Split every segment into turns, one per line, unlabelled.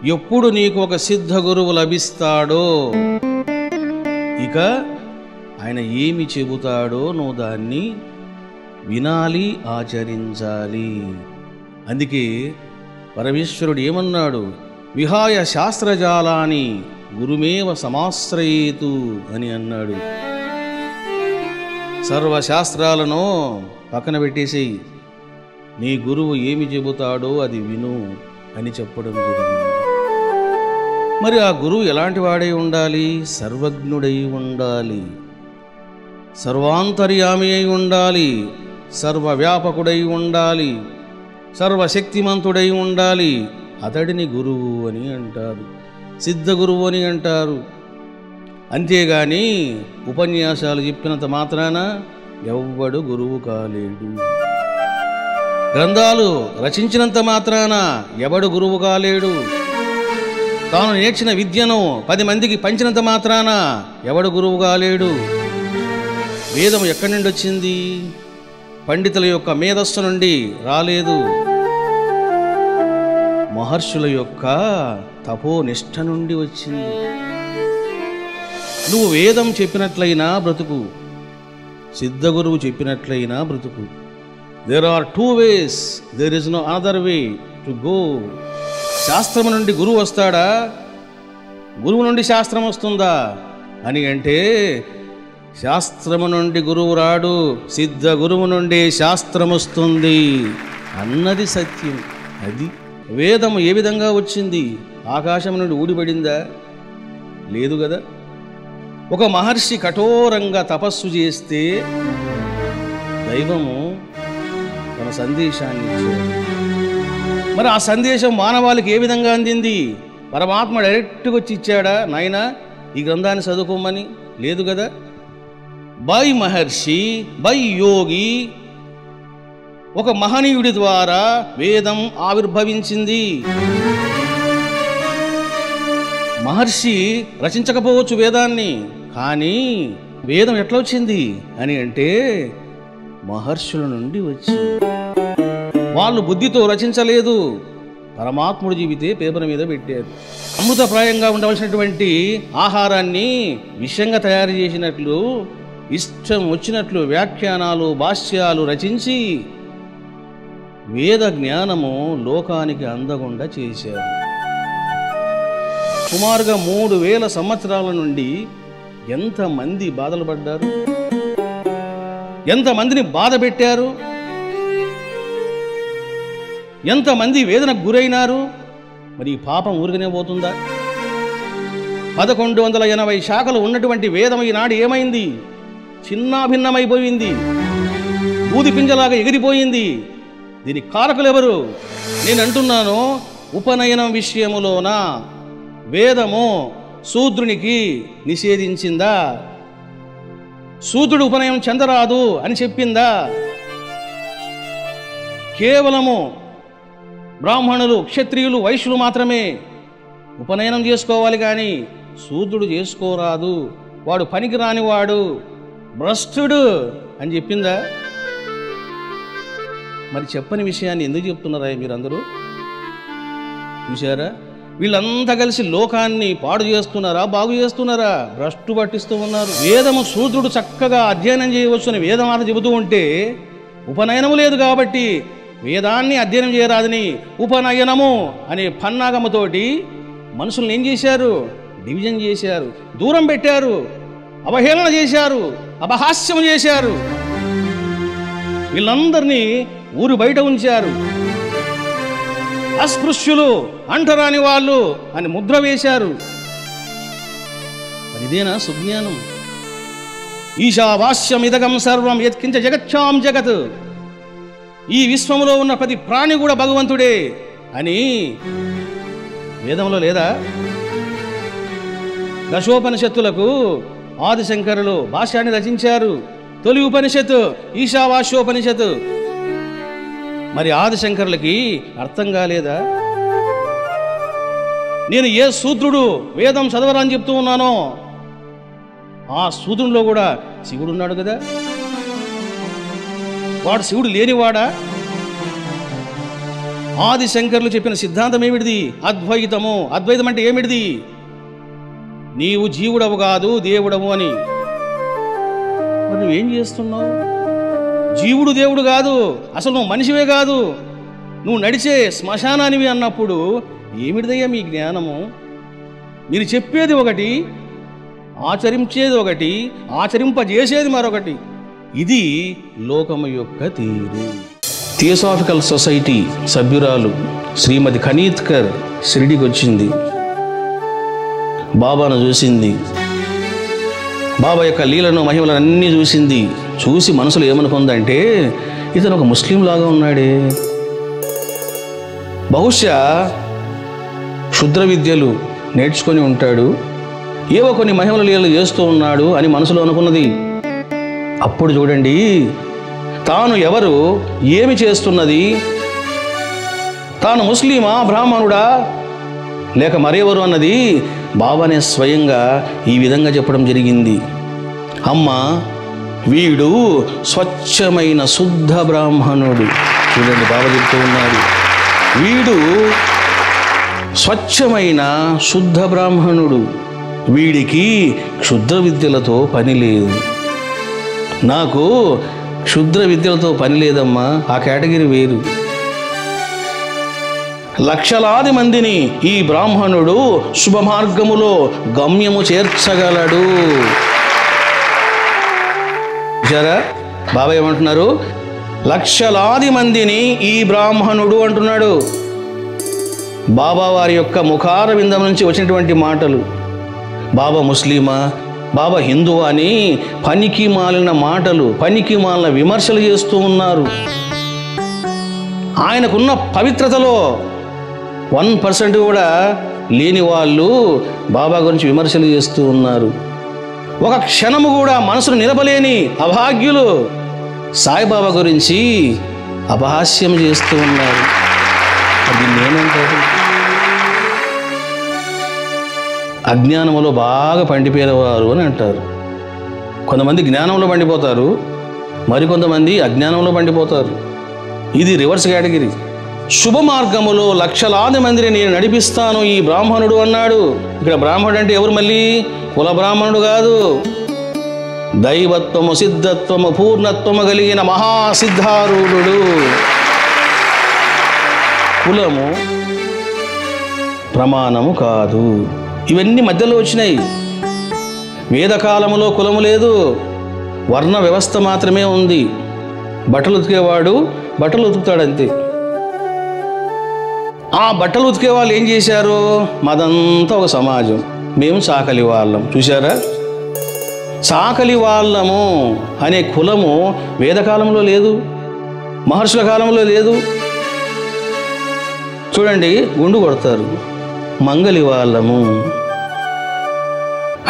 ఎప్పుడు నీకు ఒక సిద్ధ గురువు లభిస్తాడో ఇక ఆయన ఏమి చెబుతాడో నువ్వు దాన్ని వినాలి, ఆచరించాలి. అందుకే పరమేశ్వరుడు ఏమన్నాడు? విహాయ శాస్త్రజాలాన్ని గురుమేవ సమాశ్రయేతు అని అన్నాడు. సర్వశాస్త్రాలను పక్కన పెట్టేసేయి, నీ గురువు ఏమి చెబుతాడో అది విను అని చెప్పడం జరిగింది. మరి ఆ గురువు ఎలాంటి వాడై ఉండాలి? సర్వజ్ఞుడై ఉండాలి, సర్వాంతర్యామి అయి ఉండాలి, సర్వవ్యాపకుడై ఉండాలి, సర్వశక్తిమంతుడై ఉండాలి. అతడిని గురువు అని అంటారు, సిద్ధ గురువు అని అంటారు. అంతేగాని ఉపన్యాసాలు చెప్పినంత మాత్రాన ఎవ్వడు గురువు కాలేడు. గ్రంథాలు రచించినంత మాత్రాన ఎవడు గురువు కాలేడు. తాను నేర్చిన విద్యను 10 మందికి పంచినంత మాత్రాన ఎవడు గురువు కాలేడు. వేదం ఎక్కడి నుండి వచ్చింది? పండితుల యొక్క మేధస్సు నుండి రాలేదు, మహర్షుల యొక్క తపోనిష్ఠ నుండి వచ్చింది. నువ్వు వేదం చెప్పినట్లయినా బ్రతుకు, సిద్ధ గురువు చెప్పినట్లయినా బ్రతుకు. There are 2 ways, there is no another way to go. శాస్త్రము నుండి గురువు వస్తాడా? గురువు నుండి శాస్త్రం వస్తుందా అని అంటే, శాస్త్రము నుండి గురువు రాడు, సిద్ధ గురువు నుండి శాస్త్రం వస్తుంది అన్నది సత్యం. అది వేదము ఏ విధంగా వచ్చింది? ఆకాశం నుండి ఊడిపడిందా? లేదు కదా. ఒక మహర్షి కఠోరంగా తపస్సు చేస్తే దైవము తన సందేశాన్ని ఇచ్చాడు. మరి ఆ సందేశం మానవాళికి ఏ విధంగా అందింది? పరమాత్మ డైరెక్ట్గా వచ్చి ఇచ్చాడా? నాయనా ఈ గ్రంథాన్ని చదువుకోమని? లేదు కదా. బై మహర్షి, బై యోగి, ఒక మహనీయుడి ద్వారా వేదం ఆవిర్భవించింది. మహర్షి రచించకపోవచ్చు వేదాన్ని, కానీ వేదం ఎట్లా వచ్చింది అని అంటే మహర్షుల నుండి వచ్చింది. వాళ్ళు బుద్ధితో రచించలేదు, పరమాత్ముడు జీవితే పేపర్ మీద పెట్టారు. అమృతప్రాయంగా ఉండవలసినటువంటి ఆహారాన్ని విషంగా తయారు చేసినట్లు ఇష్టం వచ్చినట్లు వ్యాఖ్యానాలు, భాష్యాలు రచించి వేద జ్ఞానము లోకానికి అందకుండా చేశారు. సుమారుగా 3000 సంవత్సరాల నుండి ఎంతమంది బాధలు పడ్డారు, ఎంతమందిని బాధ పెట్టారు, ఎంతమంది వేదనకు గురైనారు. మరి ఈ పాపం ఊరికనే పోతుందా? 1180 శాఖలు ఉన్నటువంటి వేదం ఈనాడు ఏమైంది? చిన్నాభిన్నమైపోయింది, బూది పింజలాగా ఎగిరిపోయింది. దీనికి కారకులు ఎవరు? నేను అంటున్నాను, ఉపనయనం విషయములోన వేదము శూద్రునికి నిషేధించిందా? శూద్రుడు ఉపనయనం చెందరాదు అని చెప్పిందా? కేవలము బ్రాహ్మణులు, క్షత్రియులు, వైశ్యులు మాత్రమే ఉపనయనం చేసుకోవాలి, కానీ శూద్రుడు చేసుకోరాదు, వాడు పనికిరాని వాడు, భ్రష్టుడు అని చెప్పిందా? మరి చెప్పని విషయాన్ని ఎందుకు చెప్తున్నారా మీరందరూ? చూశారా? వీళ్ళంతా కలిసి లోకాన్ని పాడు చేస్తున్నారా, బాగు చేస్తున్నారా? భ్రష్టు పట్టిస్తూ ఉన్నారు. వేదము శూద్రుడు చక్కగా అధ్యయనం చేయవచ్చుని వేదమాత చెబుతూ ఉంటే, ఉపనయనము లేదు కాబట్టి వేదాన్ని అధ్యయనం చేయరాదని ఉపనయనము అనే పన్నాగమతోటి మనుషుల్ని ఏం చేశారు? డివిజన్ చేశారు, దూరం పెట్టారు, అవహేళన చేశారు, అపహాస్యం చేశారు. వీళ్ళందరినీ ఊరు బయట ఉంచారు. అస్పృశ్యులు, అంటరాని వాళ్ళు అని ముద్ర వేశారు. మరి ఇదేనా సుజ్ఞానం? ఈశావాస్యమిదగం సర్వం యత్కించ జగచ్చాం జగత్, ఈ విశ్వములో ఉన్న ప్రతి ప్రాణి కూడా భగవంతుడే అని వేదంలో లేదా? దశోపనిషత్తులకు ఆదిశంకరులు భాష్యాన్ని రచించారు. తొలి ఉపనిషత్తు ఈశావాస్యోపనిషత్తు. మరి ఆదిశంకరులకి అర్థం కాలేదా? నేను ఏ శూద్రుడు వేదం చదవరా అని చెప్తూ ఉన్నానో ఆ శూద్రునిలో కూడా శివుడు ఉన్నాడు కదా. వాడు శివుడు లేనివాడా? ఆది శంకరులు చెప్పిన సిద్ధాంతం ఏమిటిది? అద్వైతము. అద్వైతం అంటే ఏమిటిది? నీవు జీవుడవు కాదు దేవుడవు అని. మరి నువ్వేం చేస్తున్నావు? జీవుడు దేవుడు కాదు, అసలు నువ్వు మనిషివే కాదు, నువ్వు నడిచే శ్మశానానివి అన్నప్పుడు ఏమిటిదయ్యా మీ జ్ఞానము? మీరు చెప్పేది ఒకటి, ఆచరించేది ఒకటి, ఆచరింపజేసేది మరొకటి. ఇది లోకము యొక్క తీరు. థియోసాఫికల్ సొసైటీ సభ్యురాలు శ్రీమతి ఖనీత్కర్ షిరిడీకి వచ్చింది. బాబాను చూసింది, బాబా యొక్క లీలను మహిమలను అన్నీ చూసింది. చూసి మనసులో ఏమనుకుందంటే, ఇతను ఒక ముస్లిం లాగా ఉన్నాడే, బహుశా క్షుద్ర విద్యలు నేర్చుకొని ఉంటాడు, ఏవో కొన్ని మహిమల లీలలు చేస్తూ ఉన్నాడు అని మనసులో అనుకున్నది. అప్పుడు చూడండి, తాను ఎవరు, ఏమి చేస్తున్నది, తాను ముస్లిమా, బ్రాహ్మణుడా, లేక మరెవరు అన్నది బాబానే స్వయంగా ఈ విధంగా చెప్పడం జరిగింది. అమ్మ, వీడు స్వచ్ఛమైన శుద్ధ బ్రాహ్మణుడు. చూడండి, బాబా చెప్తూ ఉన్నారు, వీడు స్వచ్ఛమైన శుద్ధ బ్రాహ్మణుడు, వీడికి క్షుద్ర విద్యలతో పని లేదు. నాకు క్షుద్ర విద్యలతో పని లేదమ్మా, ఆ కేటగిరీ వేరు. లక్షలాది మందిని ఈ బ్రాహ్మణుడు శుభ మార్గములో గమ్యము చేర్చగలడు. చూసారా బాబా ఏమంటున్నారు? లక్షలాది మందిని ఈ బ్రాహ్మణుడు అంటున్నాడు. బాబా వారి యొక్క ముఖార విందం నుంచి వచ్చినటువంటి మాటలు. బాబా ముస్లిమా, బాబా హిందువా అని పనికి మాలిన మాటలు, పనికి మాలిన విమర్శలు చేస్తూ ఉన్నారు. ఆయనకున్న పవిత్రతలో 1% కూడా లేని వాళ్ళు బాబా గురించి విమర్శలు చేస్తూ ఉన్నారు. ఒక క్షణము కూడా మనసును నిలపలేని అభాగ్యులు సాయిబాబా గురించి అపహాస్యం చేస్తూ ఉన్నారు. అది నేనంటారు, అజ్ఞానములో బాగా పండిపోయేవారు అని అంటారు. కొంతమంది జ్ఞానంలో పండిపోతారు, మరికొంతమంది అజ్ఞానంలో పండిపోతారు. ఇది రివర్స్ కేటగిరీ. శుభ మార్గములో లక్షలాది మందిని నేను నడిపిస్తాను ఈ బ్రాహ్మణుడు అన్నాడు. ఇక్కడ బ్రాహ్మణుడు అంటే ఎవరు? మళ్ళీ కుల బ్రాహ్మణుడు కాదు, దైవత్వము, సిద్ధత్వము, పూర్ణత్వము కలిగిన మహాసిద్ధారూఢుడు. కులము ప్రమాణము కాదు. ఇవన్నీ మధ్యలో వచ్చినాయి. వేదకాలములో కులము లేదు, వర్ణ వ్యవస్థ మాత్రమే ఉంది. బట్టలు ఉతికేవాడు బట్టలు ఉతుకుతాడు అంతే. ఆ బట్టలు ఉతికే వాళ్ళు ఏం చేశారు? మాదంతా ఒక సమాజం, మేము చాకలి వాళ్ళం. చూశారా, చాకలి వాళ్ళము అనే కులము వేదకాలంలో లేదు, మహర్షుల కాలంలో లేదు. చూడండి, గుండు కొడతారు, మంగలి వాళ్ళము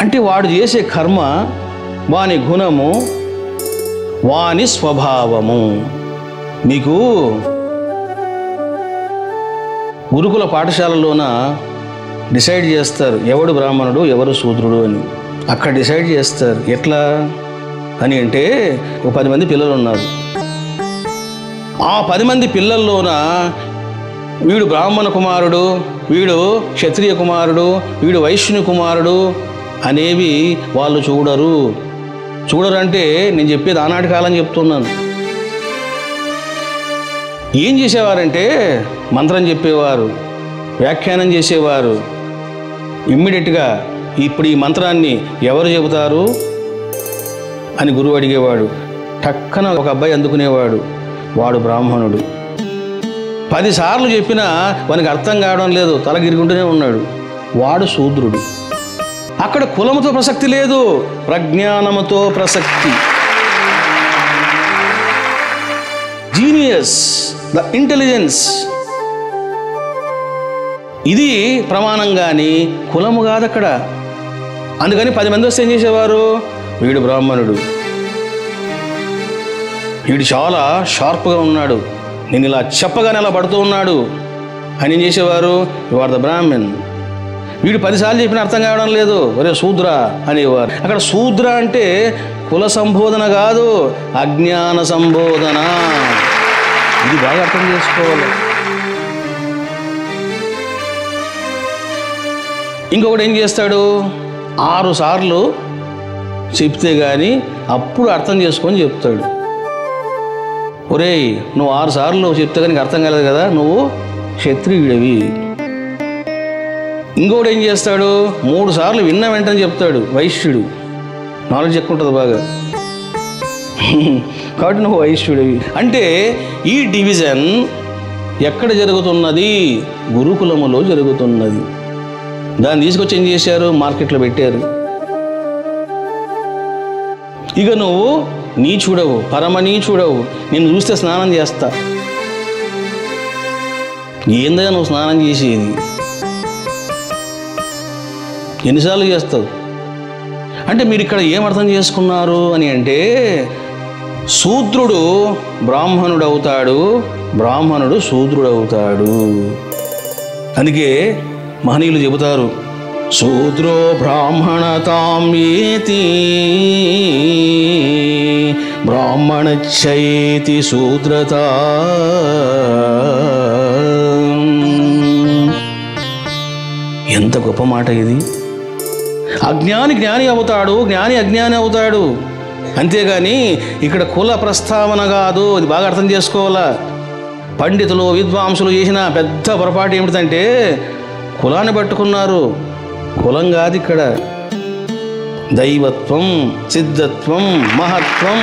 అంటే వాడు చేసే కర్మ, వాని గుణము, వాని స్వభావము. మీకు గురుకుల పాఠశాలలోన డిసైడ్ చేస్తారు ఎవడు బ్రాహ్మణుడు ఎవరు శూద్రుడు అని. అక్కడ డిసైడ్ చేస్తారు. ఎట్లా అని అంటే, ఒక 10 మంది పిల్లలు ఉన్నారు. ఆ 10 మంది పిల్లల్లోన వీడు బ్రాహ్మణ కుమారుడు, వీడు క్షత్రియ కుమారుడు, వీడు వైశ్యుని కుమారుడు అనేవి వాళ్ళు చూడరు. చూడరు అంటే నేను చెప్పేది ఆనాటి కాలం చెప్తున్నాను. ఏం చేసేవారంటే మంత్రం చెప్పేవారు, వ్యాఖ్యానం చేసేవారు. ఇమ్మీడియట్గా ఇప్పుడు ఈ మంత్రాన్ని ఎవరు చెబుతారు అని గురువు అడిగేవాడు. టక్కన ఒక అబ్బాయి అందుకునేవాడు, వాడు బ్రాహ్మణుడు. 10 సార్లు చెప్పినా వానికి అర్థం కావడం లేదు, తలగిరికుంటూనే ఉన్నాడు, వాడు శూద్రుడు. అక్కడ కులముతో ప్రసక్తి లేదు, ప్రజ్ఞానముతో ప్రసక్తి. జీనియస్, ద ఇంటెలిజెన్స్, ఇది ప్రమాణం కానీ కులము కాదు అక్కడ. అందుకని 10 మంది వస్తే ఏం చేసేవారు? వీడు బ్రాహ్మణుడు, వీడు చాలా షార్ప్గా ఉన్నాడు, నేను ఇలా చెప్పగానే అలా పడుతూ ఉన్నాడు అని ఏం చేసేవారు? You are the Brahmin. వీడు 10 సార్లు చెప్పిన అర్థం కావడం లేదు, ఒరే శూద్ర అనేవారు. అక్కడ శూద్ర అంటే కుల సంబోధన కాదు, అజ్ఞాన సంబోధన. ఇది బాగా అర్థం చేసుకోవాలి. ఇంకొకటి ఏం చేస్తాడు, 6 సార్లు చెప్తే కానీ అప్పుడు అర్థం చేసుకొని చెప్తాడు. ఒరేయ్, నువ్వు 6 సార్లు చెప్తే కానీ అర్థం కాలేదు కదా, నువ్వు క్షత్రియుడివి. ఇంకొకటి ఏం చేస్తాడు, 3 సార్లు విన్న వెంటనే చెప్తాడు, వైశ్యుడు. నాలెడ్జ్ ఎక్కువ ఉంటుంది బాగా, కాబట్టి నువ్వు వైశ్యుడివి. అంటే ఈ డివిజన్ ఎక్కడ జరుగుతున్నది? గురుకులములో జరుగుతున్నది. దాన్ని తీసుకొచ్చి ఏం చేశారు, మార్కెట్లో పెట్టారు. ఇక నువ్వు నీచుడవు, పరమ నీచుడవు, నిన్ను చూస్తే స్నానం చేస్తా. ఏందయ్యా నువ్వు స్నానం చేసేది? ఎన్నిసార్లు చేస్తావు? అంటే మీరు ఇక్కడ ఏం అర్థం చేసుకున్నారు అని అంటే, శూద్రుడు బ్రాహ్మణుడు అవుతాడు, బ్రాహ్మణుడు శూద్రుడు అవుతాడు. అందుకే మహనీయులు చెబుతారు, శూద్రో బ్రాహ్మణతాం ఏతి బ్రాహ్మణచ్చైతి శూద్రత. ఎంత గొప్ప మాట ఇది! అజ్ఞాని జ్ఞాని అవుతాడు, జ్ఞాని అజ్ఞాని అవుతాడు. అంతేగాని ఇక్కడ కుల ప్రస్తావన కాదు. అది బాగా అర్థం చేసుకోవాలా. పండితులు విద్వాంసులు చేసిన పెద్ద పొరపాటు ఏమిటంటే కులాన్ని పట్టుకున్నారు. కులం కాదు ఇక్కడ. దైవత్వం, సిద్ధత్వం, మహత్వం